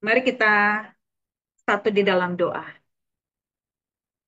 Mari kita satu di dalam doa.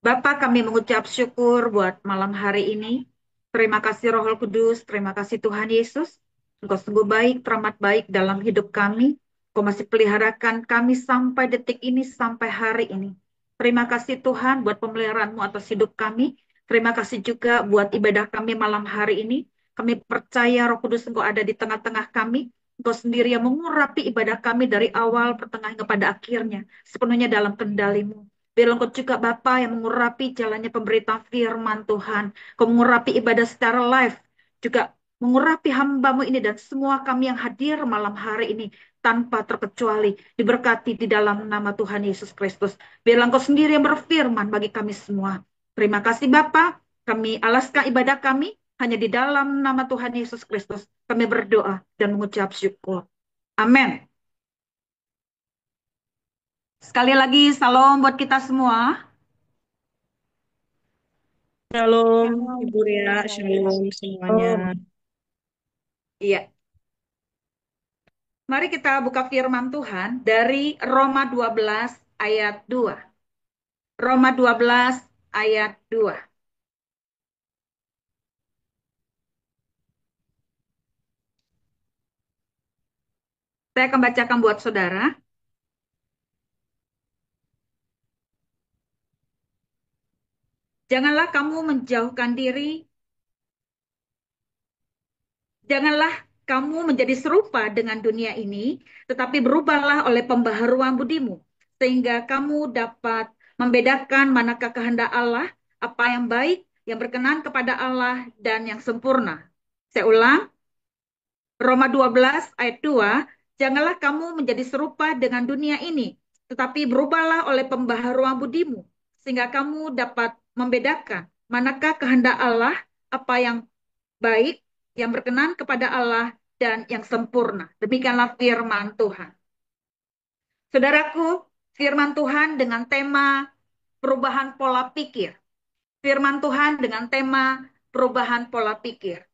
Bapa, kami mengucap syukur buat malam hari ini. Terima kasih Roh Kudus, terima kasih Tuhan Yesus. Engkau sungguh baik, teramat baik dalam hidup kami. Engkau masih peliharakan kami sampai detik ini, sampai hari ini. Terima kasih Tuhan buat pemeliharaan-Mu atas hidup kami. Terima kasih juga buat ibadah kami malam hari ini. Kami percaya Roh Kudus Engkau ada di tengah-tengah kami. Engkau sendiri yang mengurapi ibadah kami dari awal, pertengahan, kepada akhirnya. Sepenuhnya dalam kendali-Mu. Biar Engkau juga Bapa yang mengurapi jalannya pemberitaan firman Tuhan. Kau mengurapi ibadah secara live. Juga mengurapi hamba-Mu ini dan semua kami yang hadir malam hari ini. Tanpa terkecuali. Diberkati di dalam nama Tuhan Yesus Kristus. Biar Engkau sendiri yang berfirman bagi kami semua. Terima kasih Bapa. Kami alaskan ibadah kami. Hanya di dalam nama Tuhan Yesus Kristus. Kami berdoa dan mengucap syukur. Amin. Sekali lagi, salam buat kita semua. Shalom, Shalom, Ibu Ria, shalom semuanya. Shalom. Iya. Mari kita buka firman Tuhan dari Roma 12 ayat 2. Roma 12 ayat 2. Saya akan bacakan buat saudara. Janganlah kamu menjauhkan diri, janganlah kamu menjadi serupa dengan dunia ini, tetapi berubahlah oleh pembaharuan budimu, sehingga kamu dapat membedakan manakah kehendak Allah, apa yang baik, yang berkenan kepada Allah, dan yang sempurna. Saya ulang, Roma 12 ayat 2, janganlah kamu menjadi serupa dengan dunia ini, tetapi berubahlah oleh pembaharuan budimu, sehingga kamu dapat membedakan manakah kehendak Allah, apa yang baik, yang berkenan kepada Allah, dan yang sempurna. Demikianlah firman Tuhan. Saudaraku, firman Tuhan dengan tema perubahan pola pikir. Firman Tuhan dengan tema perubahan pola pikir.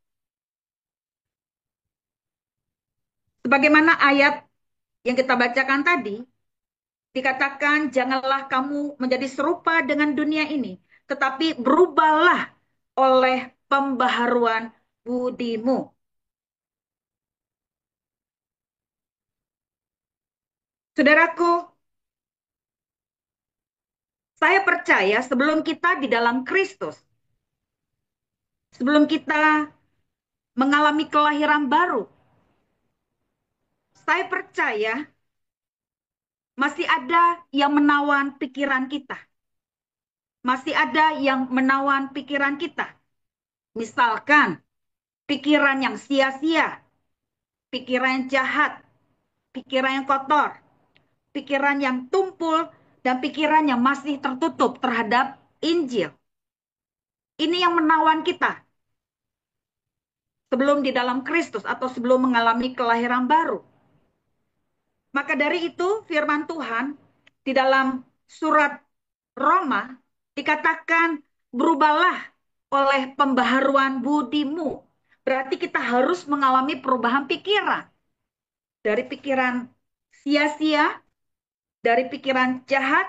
Sebagaimana ayat yang kita bacakan tadi, dikatakan janganlah kamu menjadi serupa dengan dunia ini, tetapi berubahlah oleh pembaharuan budimu. Saudaraku, saya percaya sebelum kita di dalam Kristus, sebelum kita mengalami kelahiran baru, saya percaya masih ada yang menawan pikiran kita. Masih ada yang menawan pikiran kita. Misalkan pikiran yang sia-sia, pikiran yang jahat, pikiran yang kotor, pikiran yang tumpul, dan pikiran yang masih tertutup terhadap Injil. Ini yang menawan kita sebelum di dalam Kristus atau sebelum mengalami kelahiran baru. Maka dari itu firman Tuhan di dalam surat Roma dikatakan berubahlah oleh pembaharuan budimu. Berarti kita harus mengalami perubahan pikiran. Dari pikiran sia-sia, dari pikiran jahat,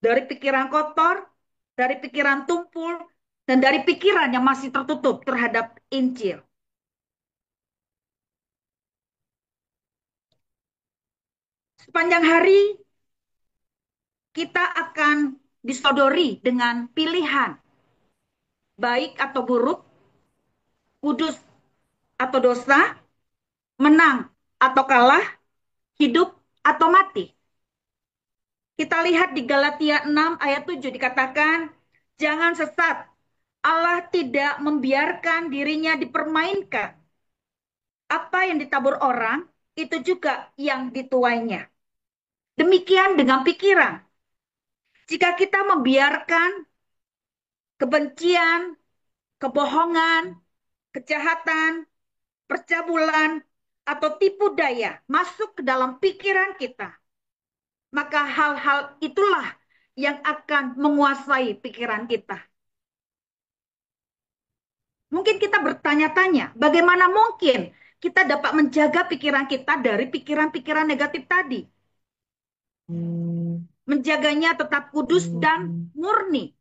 dari pikiran kotor, dari pikiran tumpul, dan dari pikiran yang masih tertutup terhadap Injil. Sepanjang hari kita akan disodori dengan pilihan, baik atau buruk, kudus atau dosa, menang atau kalah, hidup atau mati. Kita lihat di Galatia 6 ayat 7 dikatakan, jangan sesat, Allah tidak membiarkan dirinya dipermainkan. Apa yang ditabur orang, itu juga yang dituainya. Demikian dengan pikiran. Jika kita membiarkan kebencian, kebohongan, kejahatan, percabulan, atau tipu daya masuk ke dalam pikiran kita, maka hal-hal itulah yang akan menguasai pikiran kita. Mungkin kita bertanya-tanya, bagaimana mungkin kita dapat menjaga pikiran kita dari pikiran-pikiran negatif tadi? menjaganya tetap kudus dan murni.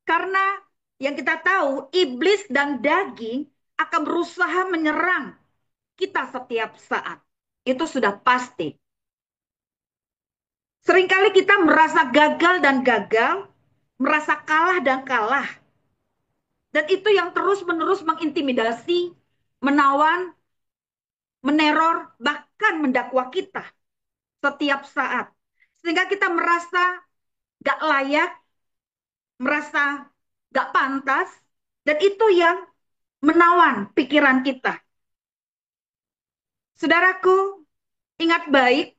Karena yang kita tahu, iblis dan daging akan berusaha menyerang kita setiap saat. Itu sudah pasti. Seringkali kita merasa gagal dan gagal, merasa kalah dan kalah. Dan itu yang terus-menerus mengintimidasi, menawan, meneror, bahkan mendakwa kita setiap saat. Sehingga kita merasa gak layak, merasa gak pantas, dan itu yang menawan pikiran kita. Saudaraku, ingat baik,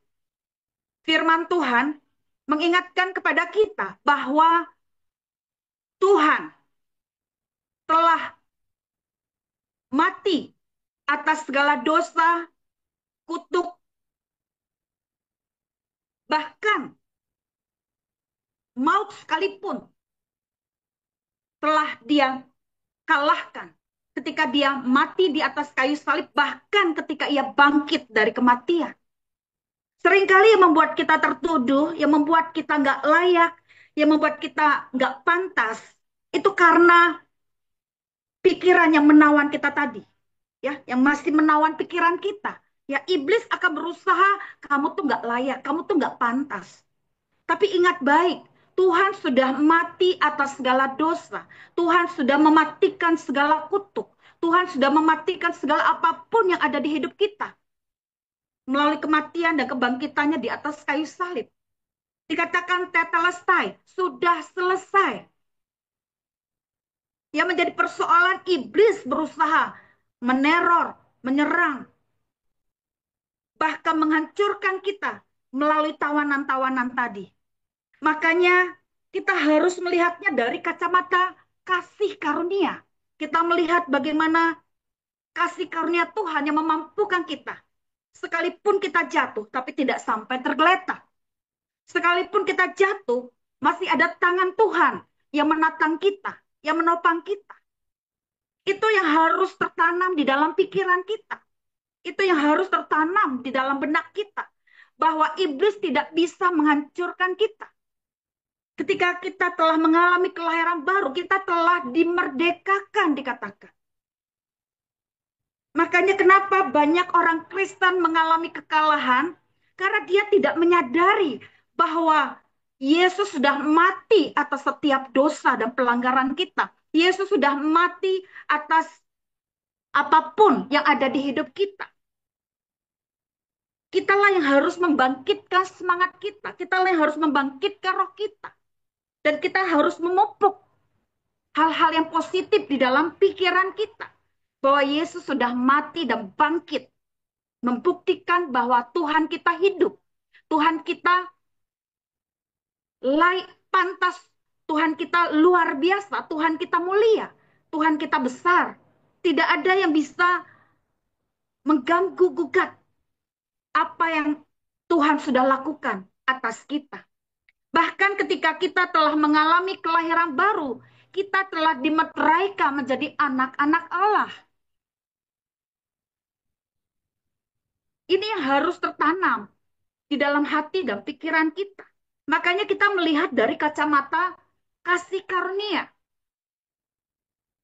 firman Tuhan mengingatkan kepada kita bahwa Tuhan telah mati atas segala dosa, kutuk, bahkan maut sekalipun telah dia kalahkan ketika dia mati di atas kayu salib, bahkan ketika ia bangkit dari kematian. Seringkali yang membuat kita tertuduh, yang membuat kita nggak layak, yang membuat kita nggak pantas, itu karena pikiran yang menawan kita tadi, ya, yang masih menawan pikiran kita. Ya, iblis akan berusaha, kamu tuh nggak layak, kamu tuh nggak pantas. Tapi ingat baik, Tuhan sudah mati atas segala dosa. Tuhan sudah mematikan segala kutuk. Tuhan sudah mematikan segala apapun yang ada di hidup kita. Melalui kematian dan kebangkitannya di atas kayu salib. Dikatakan tetelestai, sudah selesai. Yang menjadi persoalan iblis berusaha meneror, menyerang, bahkan menghancurkan kita melalui tawanan-tawanan tadi. Makanya kita harus melihatnya dari kacamata kasih karunia. Kita melihat bagaimana kasih karunia Tuhan yang memampukan kita. Sekalipun kita jatuh, tapi tidak sampai tergeletak. Sekalipun kita jatuh, masih ada tangan Tuhan yang menatang kita, yang menopang kita. Itu yang harus tertanam di dalam pikiran kita. Itu yang harus tertanam di dalam benak kita. Bahwa iblis tidak bisa menghancurkan kita. Ketika kita telah mengalami kelahiran baru, kita telah dimerdekakan dikatakan. Makanya kenapa banyak orang Kristen mengalami kekalahan? Karena dia tidak menyadari bahwa Yesus sudah mati atas setiap dosa dan pelanggaran kita. Yesus sudah mati atas apapun yang ada di hidup kita. Kitalah yang harus membangkitkan semangat kita. Kitalah yang harus membangkitkan roh kita. Dan kita harus memupuk hal-hal yang positif di dalam pikiran kita. Bahwa Yesus sudah mati dan bangkit. Membuktikan bahwa Tuhan kita hidup. Tuhan kita layak, pantas. Tuhan kita luar biasa. Tuhan kita mulia. Tuhan kita besar. Tidak ada yang bisa mengganggu gugat apa yang Tuhan sudah lakukan atas kita. Bahkan ketika kita telah mengalami kelahiran baru, kita telah dimeteraikan menjadi anak-anak Allah. Ini yang harus tertanam di dalam hati dan pikiran kita. Makanya kita melihat dari kacamata kasih karunia.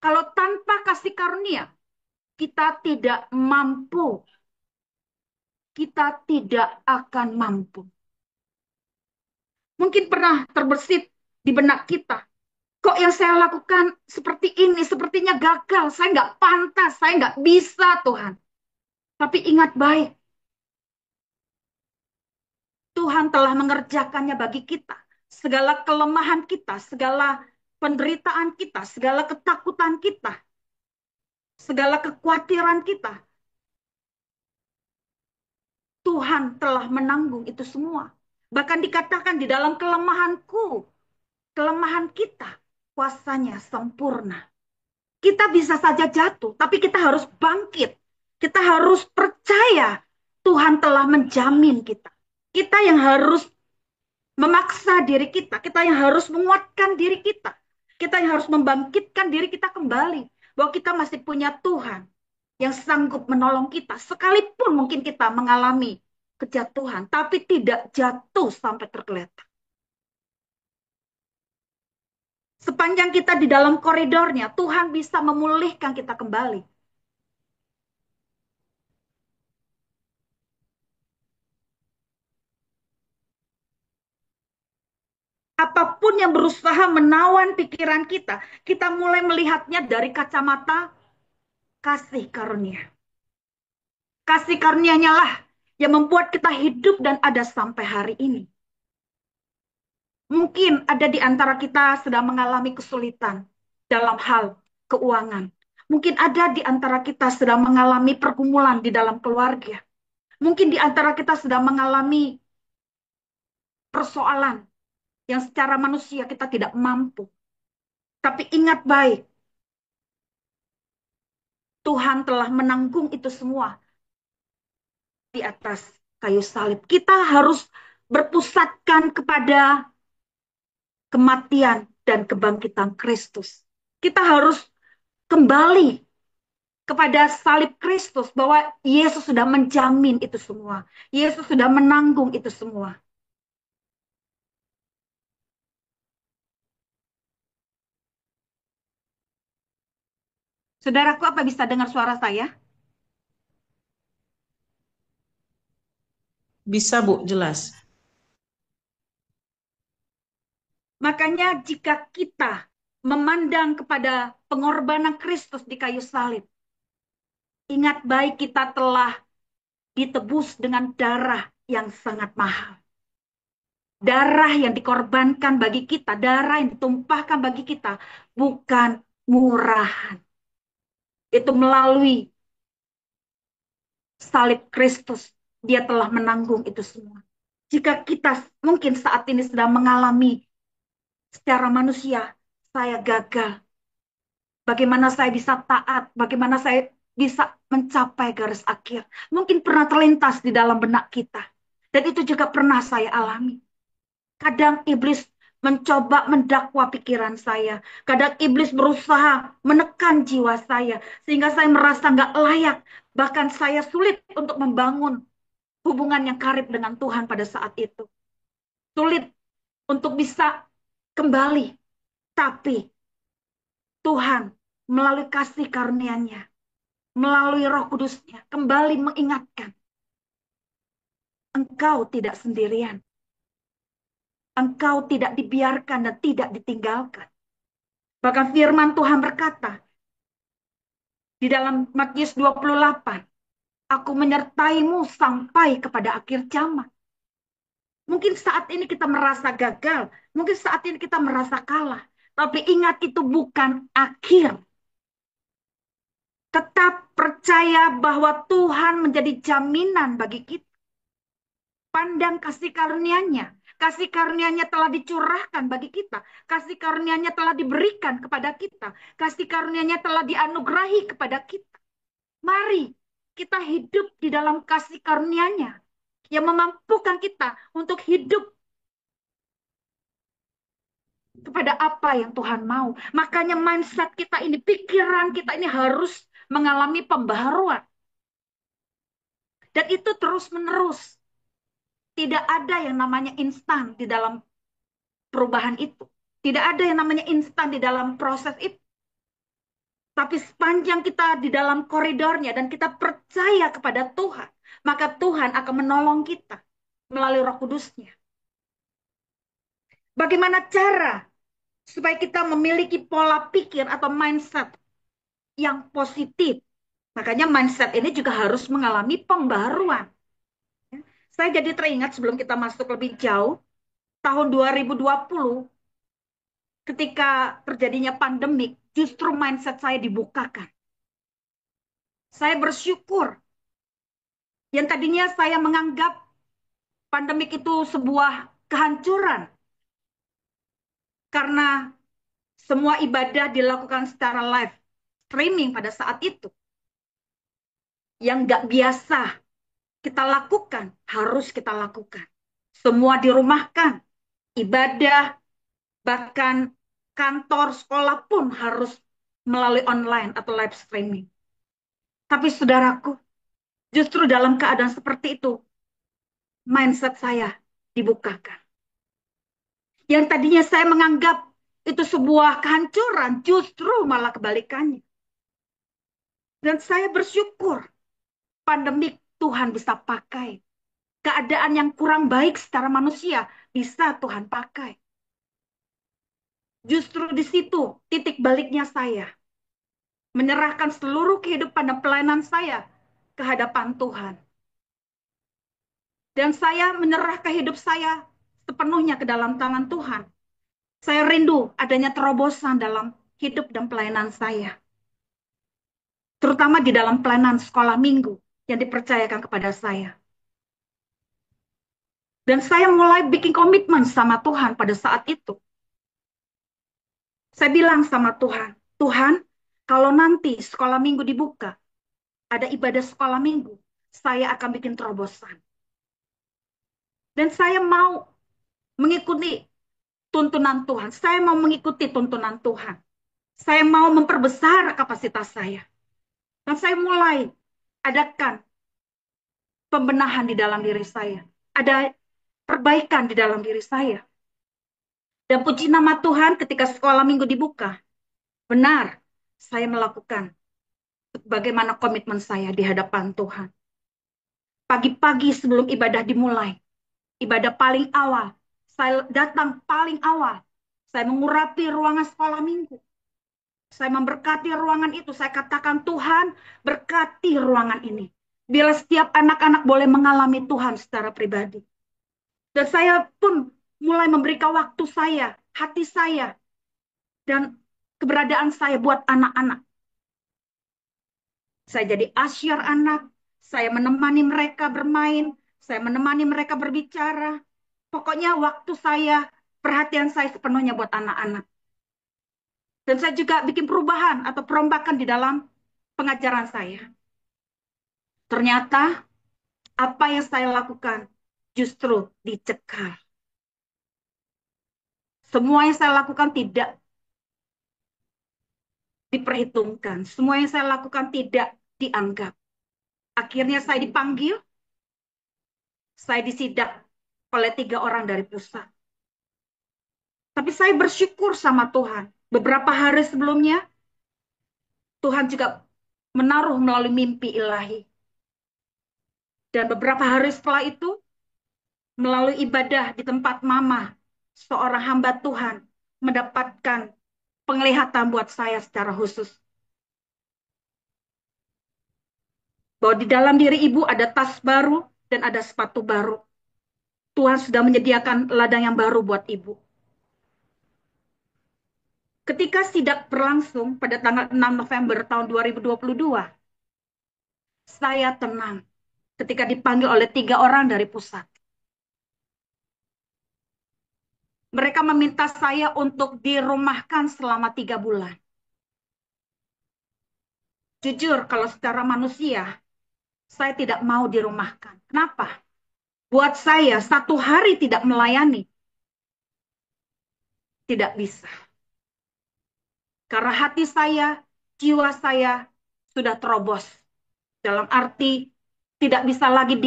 Kalau tanpa kasih karunia, kita tidak mampu. Kita tidak akan mampu. Mungkin pernah terbersit di benak kita. Kok yang saya lakukan seperti ini, sepertinya gagal. Saya nggak pantas, saya nggak bisa Tuhan. Tapi ingat baik, Tuhan telah mengerjakannya bagi kita. Segala kelemahan kita, segala penderitaan kita, segala ketakutan kita, segala kekhawatiran kita. Tuhan telah menanggung itu semua. Bahkan dikatakan di dalam kelemahanku, kelemahan kita, kuasanya sempurna. Kita bisa saja jatuh, tapi kita harus bangkit. Kita harus percaya Tuhan telah menjamin kita. Kita yang harus memaksa diri kita. Kita yang harus menguatkan diri kita. Kita yang harus membangkitkan diri kita kembali. Bahwa kita masih punya Tuhan yang sanggup menolong kita. Sekalipun mungkin kita mengalami kejatuhan, tapi tidak jatuh sampai tergeletak. Sepanjang kita di dalam koridornya, Tuhan bisa memulihkan kita kembali. Apapun yang berusaha menawan pikiran kita mulai melihatnya dari kacamata kasih karunia. Kasih karunia-Nya lah yang membuat kita hidup dan ada sampai hari ini. Mungkin ada di antara kita sedang mengalami kesulitan dalam hal keuangan. Mungkin ada di antara kita sedang mengalami pergumulan di dalam keluarga. Mungkin di antara kita sedang mengalami persoalan yang secara manusia kita tidak mampu. Tapi ingat baik, Tuhan telah menanggung itu semua di atas kayu salib. Kita harus berpusatkan kepada kematian dan kebangkitan Kristus. Kita harus kembali kepada salib Kristus bahwa Yesus sudah menjamin itu semua. Yesus sudah menanggung itu semua. Saudaraku, apa bisa dengar suara saya? Bisa, Bu, jelas. Makanya jika kita memandang kepada pengorbanan Kristus di kayu salib, ingat baik kita telah ditebus dengan darah yang sangat mahal. Darah yang dikorbankan bagi kita, darah yang ditumpahkan bagi kita, bukan murahan. Itu melalui salib Kristus, dia telah menanggung itu semua. Jika kita mungkin saat ini sedang mengalami secara manusia, saya gagal. Bagaimana saya bisa taat, bagaimana saya bisa mencapai garis akhir. Mungkin pernah terlintas di dalam benak kita. Dan itu juga pernah saya alami. Kadang iblis mencoba mendakwa pikiran saya. Kadang iblis berusaha menekan jiwa saya. Sehingga saya merasa nggak layak. Bahkan saya sulit untuk membangun hubungan yang karib dengan Tuhan pada saat itu. Sulit untuk bisa kembali. Tapi Tuhan melalui kasih karunia-Nya, melalui Roh Kudus-Nya, kembali mengingatkan, engkau tidak sendirian. Engkau tidak dibiarkan dan tidak ditinggalkan. Bahkan firman Tuhan berkata, di dalam Matius 28, aku menyertaimu sampai kepada akhir zaman. Mungkin saat ini kita merasa gagal, mungkin saat ini kita merasa kalah. Tapi ingat itu bukan akhir. Tetap percaya bahwa Tuhan menjadi jaminan bagi kita. Pandang kasih karunia-Nya. Kasih karunia-Nya telah dicurahkan bagi kita. Kasih karunia-Nya telah diberikan kepada kita. Kasih karunia-Nya telah dianugerahi kepada kita. Mari kita hidup di dalam kasih karunia-Nya yang memampukan kita untuk hidup kepada apa yang Tuhan mau. Makanya mindset kita ini, pikiran kita ini harus mengalami pembaharuan. Dan itu terus-menerus. Tidak ada yang namanya instan di dalam perubahan itu. Tidak ada yang namanya instan di dalam proses itu. Tapi sepanjang kita di dalam koridornya dan kita percaya kepada Tuhan, maka Tuhan akan menolong kita melalui Roh Kudus-Nya. Bagaimana cara supaya kita memiliki pola pikir atau mindset yang positif? Makanya mindset ini juga harus mengalami pembaruan. Saya jadi teringat sebelum kita masuk lebih jauh, tahun 2020 ketika terjadinya pandemik, justru mindset saya dibukakan. Saya bersyukur yang tadinya saya menganggap pandemik itu sebuah kehancuran karena semua ibadah dilakukan secara live streaming pada saat itu. Yang nggak biasa kita lakukan, harus kita lakukan. Semua dirumahkan, ibadah, bahkan kantor, sekolah pun harus melalui online atau live streaming. Tapi saudaraku, justru dalam keadaan seperti itu, mindset saya dibukakan. Yang tadinya saya menganggap itu sebuah kehancuran, justru malah kebalikannya. Dan saya bersyukur pandemik Tuhan bisa pakai. Keadaan yang kurang baik secara manusia bisa Tuhan pakai. Justru di situ titik baliknya saya. Menyerahkan seluruh kehidupan dan pelayanan saya ke hadapan Tuhan. Dan saya menyerahkan hidup saya sepenuhnya ke dalam tangan Tuhan. Saya rindu adanya terobosan dalam hidup dan pelayanan saya. Terutama di dalam pelayanan sekolah minggu yang dipercayakan kepada saya. Dan saya mulai bikin komitmen sama Tuhan pada saat itu. Saya bilang sama Tuhan, Tuhan, kalau nanti sekolah minggu dibuka, ada ibadah sekolah minggu, saya akan bikin terobosan. Dan saya mau mengikuti tuntunan Tuhan. Saya mau mengikuti tuntunan Tuhan. Saya mau memperbesar kapasitas saya. Dan saya mulai adakan pembenahan di dalam diri saya. Ada perbaikan di dalam diri saya. Dan puji nama Tuhan ketika sekolah minggu dibuka. Benar, saya melakukan bagaimana komitmen saya di hadapan Tuhan. Pagi-pagi sebelum ibadah dimulai, ibadah paling awal, saya datang paling awal. Saya mengurapi ruangan sekolah minggu. Saya memberkati ruangan itu. Saya katakan, Tuhan, berkati ruangan ini. Bila setiap anak-anak boleh mengalami Tuhan secara pribadi. Dan saya pun mulai memberikan waktu saya, hati saya, dan keberadaan saya buat anak-anak. Saya jadi asyar anak, saya menemani mereka bermain, saya menemani mereka berbicara. Pokoknya waktu saya, perhatian saya sepenuhnya buat anak-anak. Dan saya juga bikin perubahan atau perombakan di dalam pengajaran saya. Ternyata apa yang saya lakukan justru dicekal. Semua yang saya lakukan tidak diperhitungkan. Semua yang saya lakukan tidak dianggap. Akhirnya saya dipanggil, saya disidak oleh 3 orang dari pusat. Tapi saya bersyukur sama Tuhan. Beberapa hari sebelumnya, Tuhan juga menaruh melalui mimpi ilahi. Dan beberapa hari setelah itu, melalui ibadah di tempat mama, seorang hamba Tuhan mendapatkan penglihatan buat saya secara khusus. Bahwa di dalam diri ibu ada tas baru dan ada sepatu baru. Tuhan sudah menyediakan ladang yang baru buat ibu. Ketika sidak berlangsung pada tanggal 6 November tahun 2022, saya tenang ketika dipanggil oleh 3 orang dari pusat. Mereka meminta saya untuk dirumahkan selama 3 bulan. Jujur, kalau secara manusia, saya tidak mau dirumahkan. Kenapa? Buat saya, 1 hari tidak melayani, tidak bisa. Karena hati saya, jiwa saya sudah terobos. Dalam arti tidak bisa lagi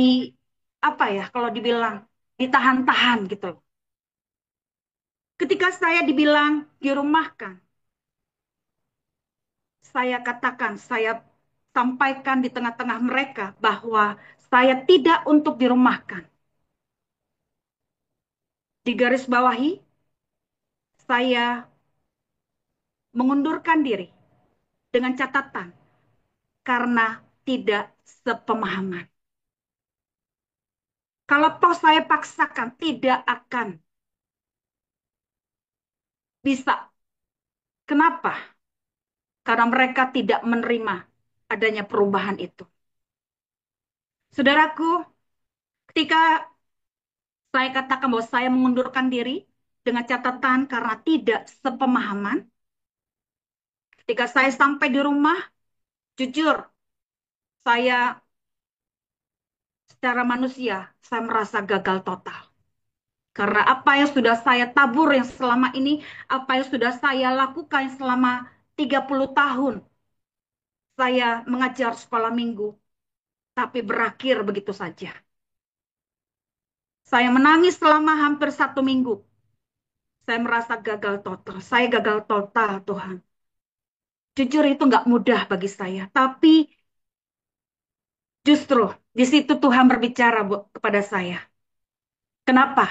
apa ya, kalau dibilang, ditahan-tahan gitu. Ketika saya dibilang dirumahkan, saya katakan, saya sampaikan di tengah-tengah mereka bahwa saya tidak untuk dirumahkan. Di garis bawahi, saya mengundurkan diri dengan catatan karena tidak sepemahaman. Kalau toh saya paksakan, tidak akan bisa. Kenapa? Karena mereka tidak menerima adanya perubahan itu. Saudaraku, ketika saya katakan bahwa saya mengundurkan diri dengan catatan karena tidak sepemahaman, ketika saya sampai di rumah, jujur, saya secara manusia, saya merasa gagal total. Karena apa yang sudah saya tabur yang selama ini, apa yang sudah saya lakukan selama 30 tahun, saya mengajar sekolah minggu, tapi berakhir begitu saja. Saya menangis selama hampir 1 minggu. Saya merasa gagal total. Saya gagal total, Tuhan. Jujur itu nggak mudah bagi saya. Tapi justru di situ Tuhan berbicara kepada saya. Kenapa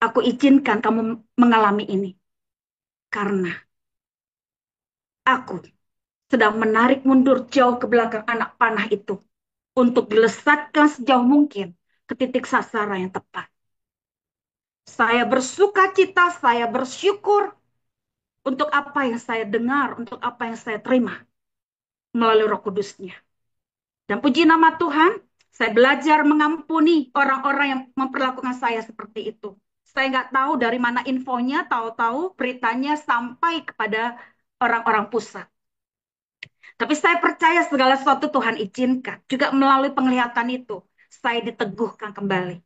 aku izinkan kamu mengalami ini? Karena aku sedang menarik mundur jauh ke belakang anak panah itu untuk dilesatkan sejauh mungkin ke titik sasaran yang tepat. Saya bersuka cita, saya bersyukur untuk apa yang saya dengar, untuk apa yang saya terima melalui Roh Kudusnya. Dan puji nama Tuhan, saya belajar mengampuni orang-orang yang memperlakukan saya seperti itu. Saya nggak tahu dari mana infonya, tahu-tahu beritanya sampai kepada orang-orang pusat. Tapi saya percaya segala sesuatu Tuhan izinkan. Juga melalui penglihatan itu, saya diteguhkan kembali.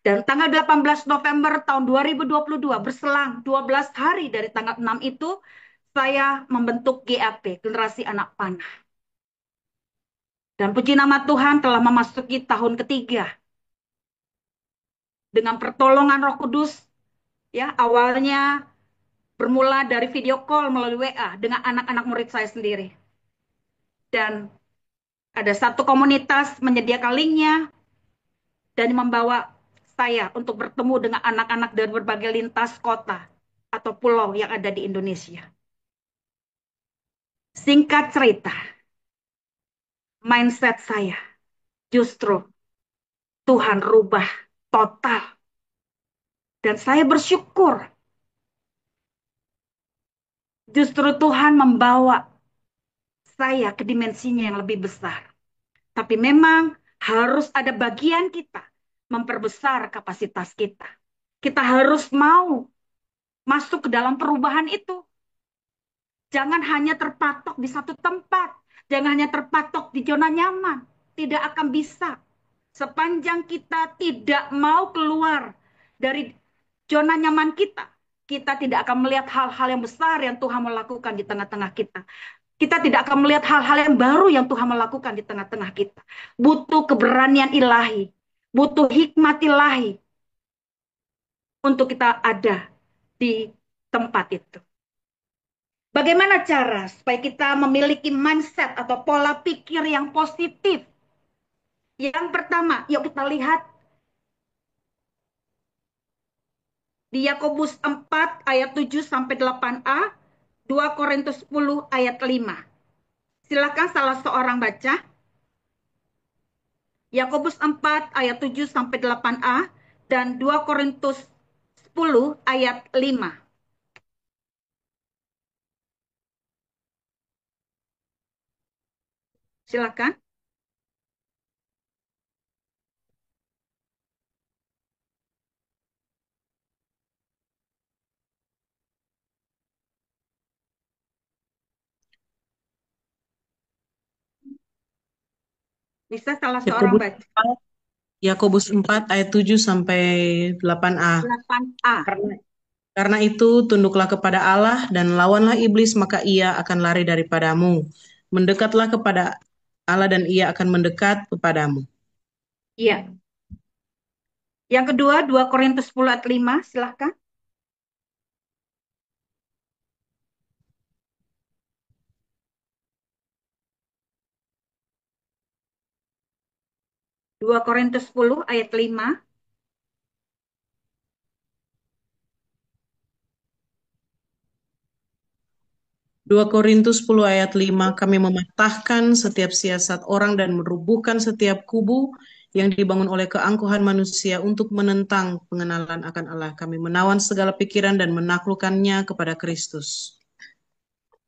Dan tanggal 18 November tahun 2022, berselang 12 hari dari tanggal 6 itu, saya membentuk GAP, Generasi Anak Panah. Dan puji nama Tuhan telah memasuki tahun ketiga. Dengan pertolongan Roh Kudus, ya awalnya bermula dari video call melalui WA dengan anak-anak murid saya sendiri. Dan ada satu komunitas menyediakan linknya dan membawa saya untuk bertemu dengan anak-anak dari berbagai lintas kota atau pulau yang ada di Indonesia. Singkat cerita, mindset saya justru Tuhan rubah total. Dan saya bersyukur justru Tuhan membawa saya ke dimensinya yang lebih besar. Tapi memang harus ada bagian kita memperbesar kapasitas kita. Kita harus mau masuk ke dalam perubahan itu. Jangan hanya terpatok di satu tempat. Jangan hanya terpatok di zona nyaman. Tidak akan bisa. Sepanjang kita tidak mau keluar dari zona nyaman kita, kita tidak akan melihat hal-hal yang besar yang Tuhan melakukan di tengah-tengah kita. Kita tidak akan melihat hal-hal yang baru yang Tuhan melakukan di tengah-tengah kita. Butuh keberanian ilahi, butuh hikmat ilahi untuk kita ada di tempat itu. Bagaimana cara supaya kita memiliki mindset atau pola pikir yang positif? Yang pertama, yuk kita lihat di Yakobus 4 ayat 7 sampai 8a, 2 Korintus 10 ayat 5. Silakan salah seorang baca. Yakobus 4 ayat 7 sampai 8a dan 2 Korintus 10 ayat 5. Silakan. Bisa salah seorang Yakobus baca. 4, Yakobus 4 ayat 7 sampai 8a. 8a. Karena, karena itu tunduklah kepada Allah dan lawanlah iblis maka ia akan lari daripadamu. Mendekatlah kepada Allah dan ia akan mendekat kepadamu. Iya. Yang kedua 2 Korintus 10 ayat 5, silakan. 2 Korintus 10 ayat 5. 2 Korintus 10 ayat 5, kami mematahkan setiap siasat orang dan merubuhkan setiap kubu yang dibangun oleh keangkuhan manusia untuk menentang pengenalan akan Allah. Kami menawan segala pikiran dan menaklukkannya kepada Kristus.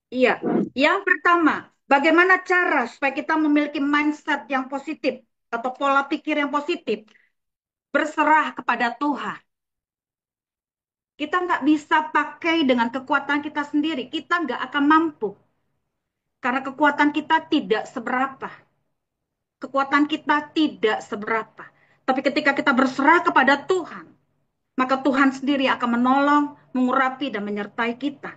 Iya. Yang pertama, bagaimana cara supaya kita memiliki mindset yang positif atau pola pikir yang positif? Berserah kepada Tuhan. Kita nggak bisa pakai dengan kekuatan kita sendiri. Kita nggak akan mampu. Karena kekuatan kita tidak seberapa. Kekuatan kita tidak seberapa. Tapi ketika kita berserah kepada Tuhan, maka Tuhan sendiri akan menolong, mengurapi, dan menyertai kita.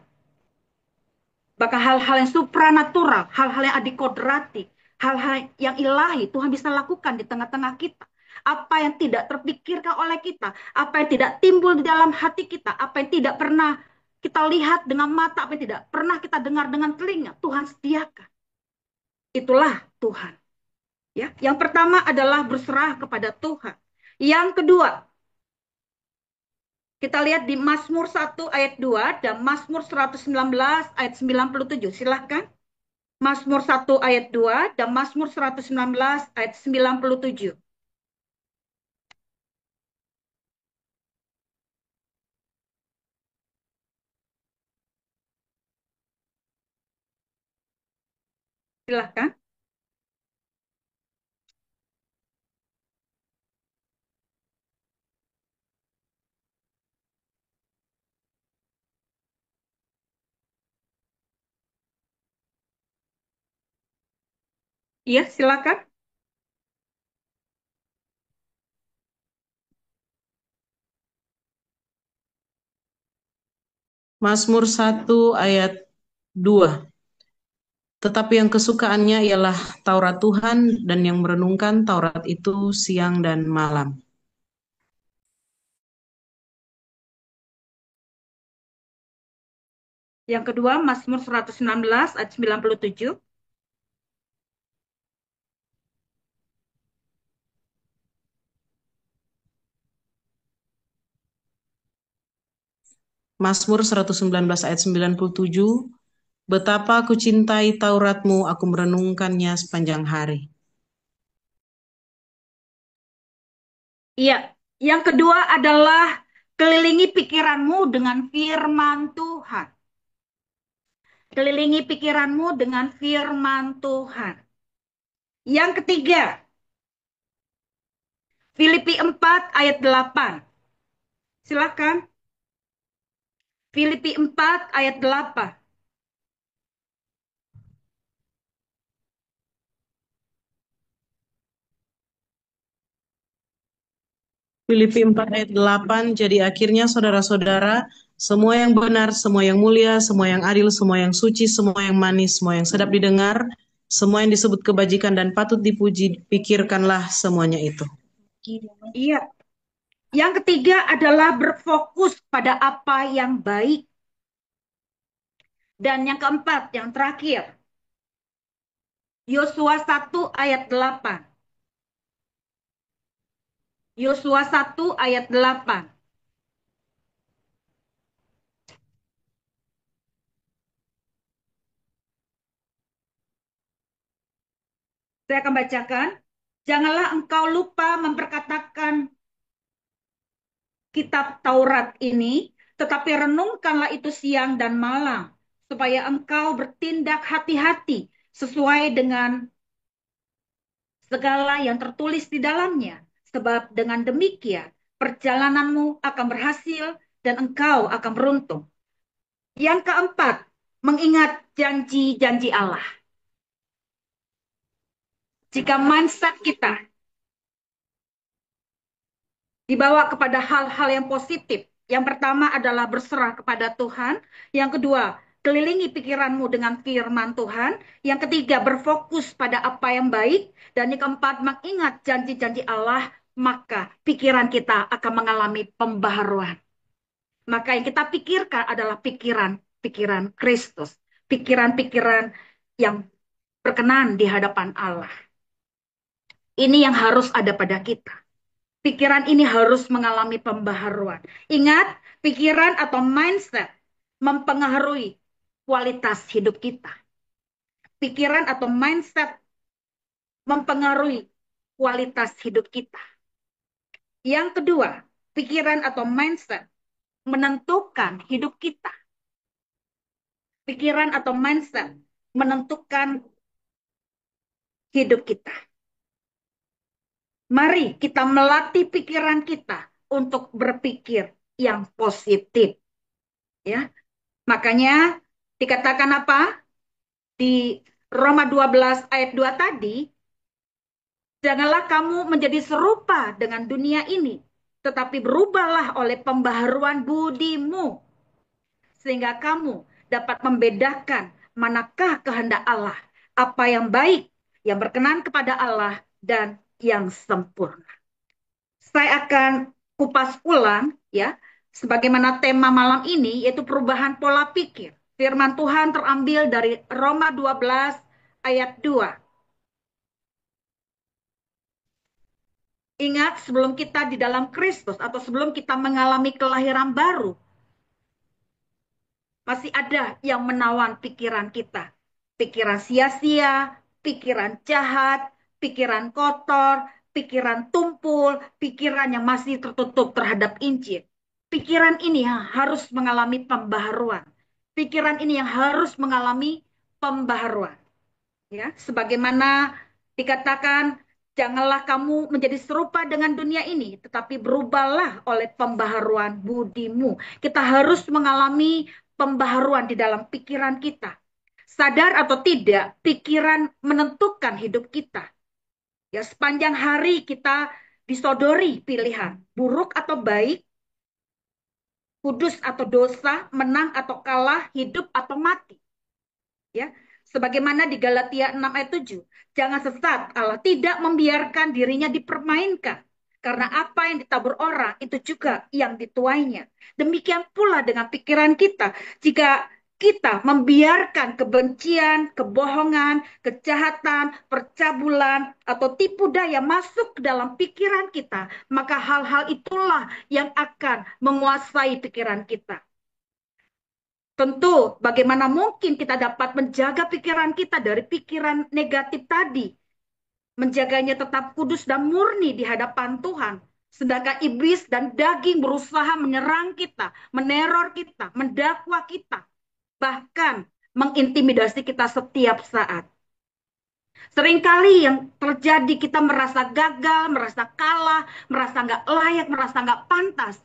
Bahkan hal-hal yang supranatural, hal-hal yang adikodrati, hal-hal yang ilahi, Tuhan bisa lakukan di tengah-tengah kita. apa yang tidak terpikirkan oleh kita, apa yang tidak timbul di dalam hati kita, apa yang tidak pernah kita lihat dengan mata, apa yang tidak pernah kita dengar dengan telinga, Tuhan sediakan. Itulah Tuhan. Ya, yang pertama adalah berserah kepada Tuhan. Yang kedua, kita lihat di Mazmur 1 ayat 2 dan Mazmur 119 ayat 97. Silahkan. Mazmur 1 ayat 2 dan Mazmur 119 ayat 97. Silahkan. Iya, silakan. Mazmur 1 ayat 2. Tetapi yang kesukaannya ialah Taurat Tuhan dan yang merenungkan Taurat itu siang dan malam. Yang kedua, Mazmur 119 ayat 97. Mazmur 119 ayat 97. Betapa aku cintai Tauratmu, aku merenungkannya sepanjang hari. Iya, yang kedua adalah kelilingi pikiranmu dengan firman Tuhan. Kelilingi pikiranmu dengan firman Tuhan. Yang ketiga, Filipi 4 ayat 8. Silakan. Filipi 4 ayat 8. Filipi 4 ayat 8. Jadi akhirnya saudara-saudara, semua yang benar, semua yang mulia, semua yang adil, semua yang suci, semua yang manis, semua yang sedap didengar, semua yang disebut kebajikan dan patut dipuji, pikirkanlah semuanya itu. Iya. Yang ketiga adalah berfokus pada apa yang baik. Dan yang keempat, yang terakhir, Yosua 1 ayat 8. Yosua 1 ayat 8. Saya akan bacakan. Janganlah engkau lupa memperkatakan kitab Taurat ini, tetapi renungkanlah itu siang dan malam, supaya engkau bertindak hati-hati sesuai dengan segala yang tertulis di dalamnya. Sebab dengan demikian, perjalananmu akan berhasil dan engkau akan beruntung. Yang keempat, mengingat janji-janji Allah. Jika mindset kita dibawa kepada hal-hal yang positif. Yang pertama adalah berserah kepada Tuhan. Yang kedua, kelilingi pikiranmu dengan firman Tuhan. Yang ketiga, berfokus pada apa yang baik. Dan yang keempat, mengingat janji-janji Allah, maka pikiran kita akan mengalami pembaharuan. Maka yang kita pikirkan adalah pikiran-pikiran Kristus. Pikiran-pikiran yang berkenan di hadapan Allah. Ini yang harus ada pada kita. Pikiran ini harus mengalami pembaharuan. Ingat, pikiran atau mindset mempengaruhi kualitas hidup kita. Pikiran atau mindset mempengaruhi kualitas hidup kita. Yang kedua, pikiran atau mindset menentukan hidup kita. Pikiran atau mindset menentukan hidup kita. Mari kita melatih pikiran kita untuk berpikir yang positif. Ya, makanya dikatakan apa? Di Roma 12 ayat 2 tadi, janganlah kamu menjadi serupa dengan dunia ini, tetapi berubahlah oleh pembaharuan budimu, sehingga kamu dapat membedakan manakah kehendak Allah, apa yang baik, yang berkenan kepada Allah, dan yang sempurna. Saya akan kupas ulang ya, sebagaimana tema malam ini yaitu perubahan pola pikir. Firman Tuhan terambil dari Roma 12 ayat 2. Ingat sebelum kita di dalam Kristus atau sebelum kita mengalami kelahiran baru, masih ada yang menawan pikiran kita. Pikiran sia-sia, pikiran jahat, pikiran kotor, pikiran tumpul, pikiran yang masih tertutup terhadap Injil. Pikiran ini yang harus mengalami pembaharuan. Pikiran ini yang harus mengalami pembaharuan. Ya, sebagaimana dikatakan, janganlah kamu menjadi serupa dengan dunia ini, tetapi berubahlah oleh pembaharuan budimu. Kita harus mengalami pembaharuan di dalam pikiran kita. Sadar atau tidak, pikiran menentukan hidup kita. Ya, sepanjang hari kita disodori pilihan, buruk atau baik, kudus atau dosa, menang atau kalah, hidup atau mati. Ya, sebagaimana di Galatia 6 ayat 7. Jangan sesat, Allah tidak membiarkan dirinya dipermainkan. Karena apa yang ditabur orang, itu juga yang dituainya. Demikian pula dengan pikiran kita. Jika kita membiarkan kebencian, kebohongan, kejahatan, percabulan, atau tipu daya masuk ke dalam pikiran kita, maka hal-hal itulah yang akan menguasai pikiran kita. Tentu, bagaimana mungkin kita dapat menjaga pikiran kita dari pikiran negatif tadi, menjaganya tetap kudus dan murni di hadapan Tuhan. Sedangkan iblis dan daging berusaha menyerang kita, meneror kita, mendakwa kita, bahkan mengintimidasi kita setiap saat. Seringkali yang terjadi kita merasa gagal, merasa kalah, merasa nggak layak, merasa nggak pantas.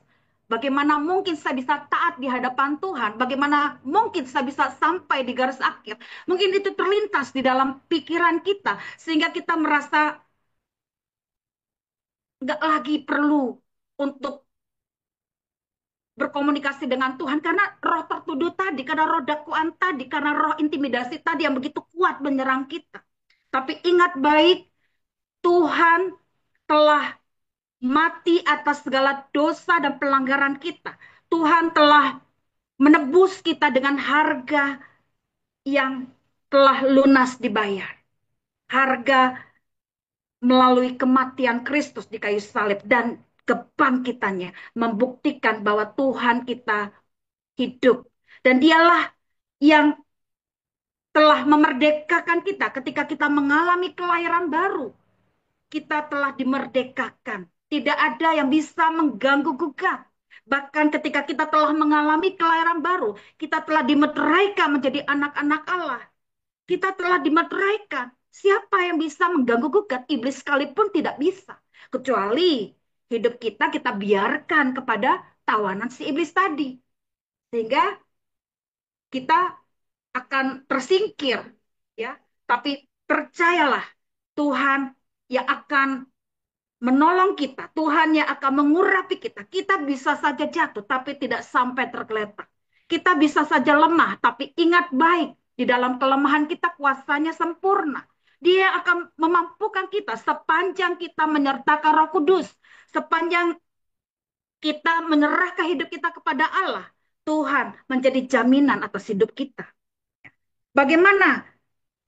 Bagaimana mungkin saya bisa taat di hadapan Tuhan? Bagaimana mungkin saya bisa sampai di garis akhir? Mungkin itu terlintas di dalam pikiran kita sehingga kita merasa nggak lagi perlu untuk berkomunikasi dengan Tuhan karena roh tertuduh tadi, karena roh dakwaan tadi, karena roh intimidasi tadi yang begitu kuat menyerang kita. Tapi ingat baik, Tuhan telah mati atas segala dosa dan pelanggaran kita. Tuhan telah menebus kita dengan harga yang telah lunas dibayar. Harga melalui kematian Kristus di kayu salib dan kebangkitannya membuktikan bahwa Tuhan kita hidup. Dan dialah yang telah memerdekakan kita ketika kita mengalami kelahiran baru. Kita telah dimerdekakan. Tidak ada yang bisa mengganggu gugat. Bahkan ketika kita telah mengalami kelahiran baru, kita telah dimeteraikan menjadi anak-anak Allah. Kita telah dimeteraikan. Siapa yang bisa mengganggu gugat? Iblis sekalipun tidak bisa. Kecuali hidup kita biarkan kepada tawanan si iblis tadi. Sehingga kita akan tersingkir. Ya, tapi percayalah, Tuhan yang akan menolong kita. Tuhan yang akan mengurapi kita. Kita bisa saja jatuh, tapi tidak sampai tergeletak. Kita bisa saja lemah, tapi ingat baik, di dalam kelemahan kita kuasanya sempurna. Dia akan memampukan kita sepanjang kita menyertakan Roh Kudus. Sepanjang kita menyerahkan hidup kita kepada Allah, Tuhan menjadi jaminan atas hidup kita. Bagaimana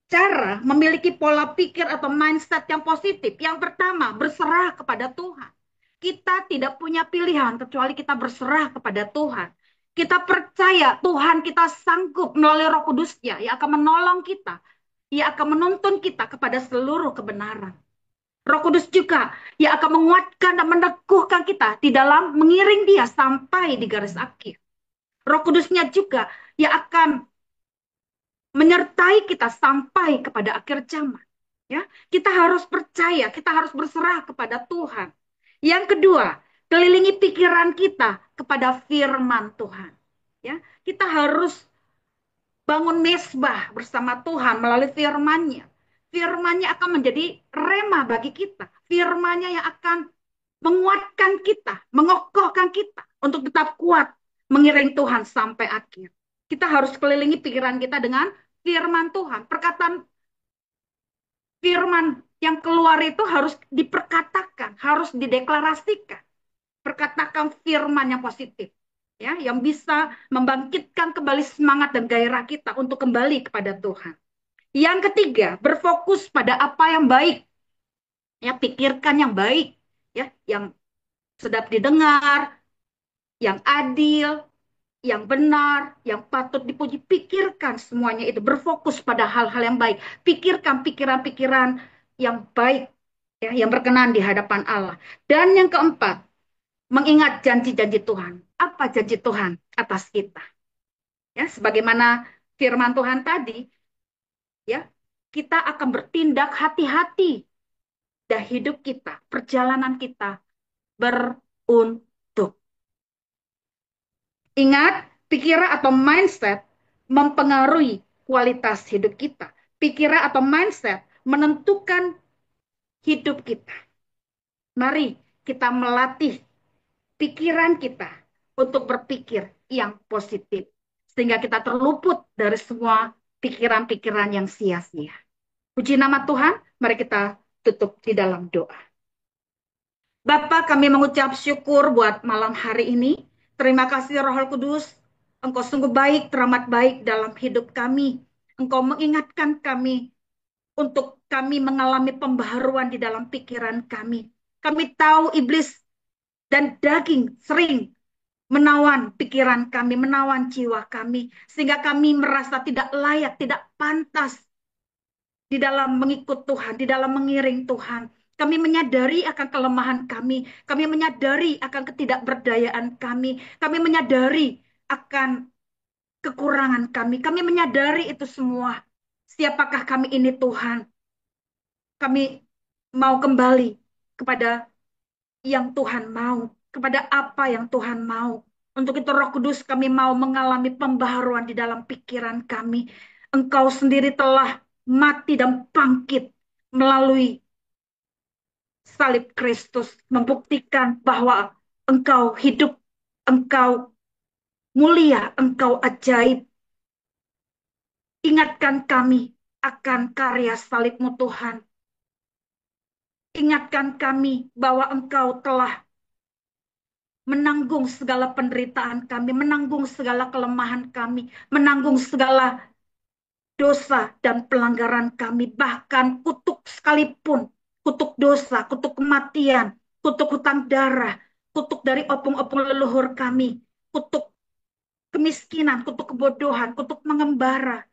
cara memiliki pola pikir atau mindset yang positif? Yang pertama, berserah kepada Tuhan. Kita tidak punya pilihan kecuali kita berserah kepada Tuhan. Kita percaya Tuhan kita sanggup melalui Roh Kudus-Nya yang akan menolong kita. Ia akan menuntun kita kepada seluruh kebenaran. Roh Kudus juga yang akan menguatkan dan meneguhkan kita di dalam mengiring dia sampai di garis akhir. Roh Kudus-Nya juga yang akan menyertai kita sampai kepada akhir zaman. Ya, kita harus percaya, kita harus berserah kepada Tuhan. Yang kedua, kelilingi pikiran kita kepada firman Tuhan. Ya, kita harus bangun mesbah bersama Tuhan melalui firman-Nya. Firman-Nya akan menjadi rema bagi kita. Firman-Nya yang akan menguatkan kita, mengokohkan kita untuk tetap kuat mengiring Tuhan sampai akhir. Kita harus kelilingi pikiran kita dengan firman Tuhan. Perkataan firman Yang keluar itu harus diperkatakan, harus dideklarasikan. Perkatakan firman yang positif. Ya, yang bisa membangkitkan kembali semangat dan gairah kita untuk kembali kepada Tuhan. Yang ketiga, berfokus pada apa yang baik. Ya, pikirkan yang baik, ya, yang sedap didengar, yang adil, yang benar, yang patut dipuji. Pikirkan semuanya itu, berfokus pada hal-hal yang baik. Pikirkan pikiran-pikiran yang baik, ya, yang berkenan di hadapan Allah. Dan yang keempat, mengingat janji-janji Tuhan. Apa janji Tuhan atas kita? Ya, sebagaimana firman Tuhan tadi, ya, kita akan bertindak hati-hati dan hidup kita, perjalanan kita beruntung. Ingat, pikiran atau mindset mempengaruhi kualitas hidup kita. Pikiran atau mindset menentukan hidup kita. Mari kita melatih pikiran kita untuk berpikir yang positif. Sehingga kita terluput dari semua pikiran-pikiran yang sia-sia. Puji nama Tuhan, mari kita tutup di dalam doa. Bapak, kami mengucap syukur buat malam hari ini. Terima kasih Roh Kudus, Engkau sungguh baik, teramat baik dalam hidup kami. Engkau mengingatkan kami untuk kami mengalami pembaharuan di dalam pikiran kami. Kami tahu iblis dan daging sering menawan pikiran kami, menawan jiwa kami, sehingga kami merasa tidak layak, tidak pantas di dalam mengikut Tuhan, di dalam mengiring Tuhan. Kami menyadari akan kelemahan kami menyadari akan ketidakberdayaan kami menyadari akan kekurangan kami menyadari itu semua. Siapakah kami ini Tuhan? Kami mau kembali kepada yang Tuhan mau, kepada apa yang Tuhan mau. Untuk itu Roh Kudus kami mau mengalami pembaharuan di dalam pikiran kami. Engkau sendiri telah mati dan bangkit melalui salib Kristus, membuktikan bahwa engkau hidup, engkau mulia, engkau ajaib. Ingatkan kami akan karya salibmu Tuhan. Ingatkan kami bahwa engkau telah menanggung segala penderitaan kami, menanggung segala kelemahan kami, menanggung segala dosa dan pelanggaran kami, bahkan kutuk sekalipun, kutuk dosa, kutuk kematian, kutuk hutang darah, kutuk dari opung-opung leluhur kami, kutuk kemiskinan, kutuk kebodohan, kutuk mengembara,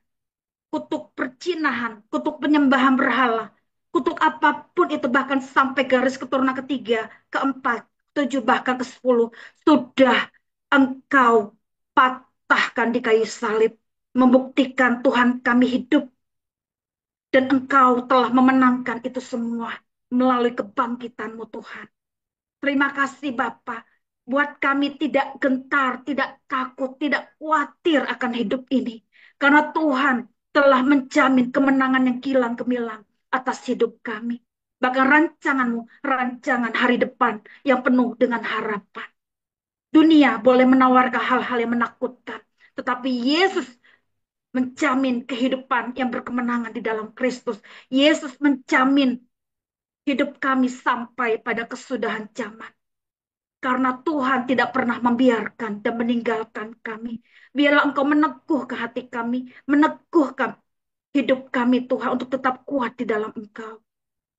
kutuk percinahan, kutuk penyembahan berhala, kutuk apapun itu bahkan sampai garis keturunan ketiga, keempat, tujuh bahkan ke 10 sudah engkau patahkan di kayu salib, membuktikan Tuhan kami hidup dan engkau telah memenangkan itu semua melalui kebangkitanmu Tuhan. Terima kasih Bapa, buat kami tidak gentar, tidak takut, tidak khawatir akan hidup ini. Karena Tuhan telah menjamin kemenangan yang kilang gemilang atas hidup kami. Bahkan rancanganmu, rancangan hari depan yang penuh dengan harapan. Dunia boleh menawarkan hal-hal yang menakutkan. Tetapi Yesus menjamin kehidupan yang berkemenangan di dalam Kristus. Yesus menjamin hidup kami sampai pada kesudahan zaman. Karena Tuhan tidak pernah membiarkan dan meninggalkan kami. Biarlah Engkau meneguhkan hati kami, meneguhkan hidup kami Tuhan untuk tetap kuat di dalam Engkau.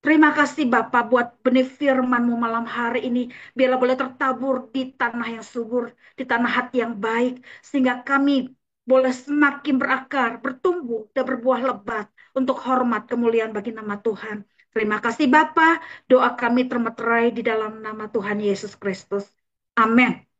Terima kasih Bapak buat benih firman-Mu malam hari ini. Biarlah boleh tertabur di tanah yang subur, di tanah hati yang baik. Sehingga kami boleh semakin berakar, bertumbuh, dan berbuah lebat untuk hormat kemuliaan bagi nama Tuhan. Terima kasih Bapak. Doa kami termeterai di dalam nama Tuhan Yesus Kristus. Amin.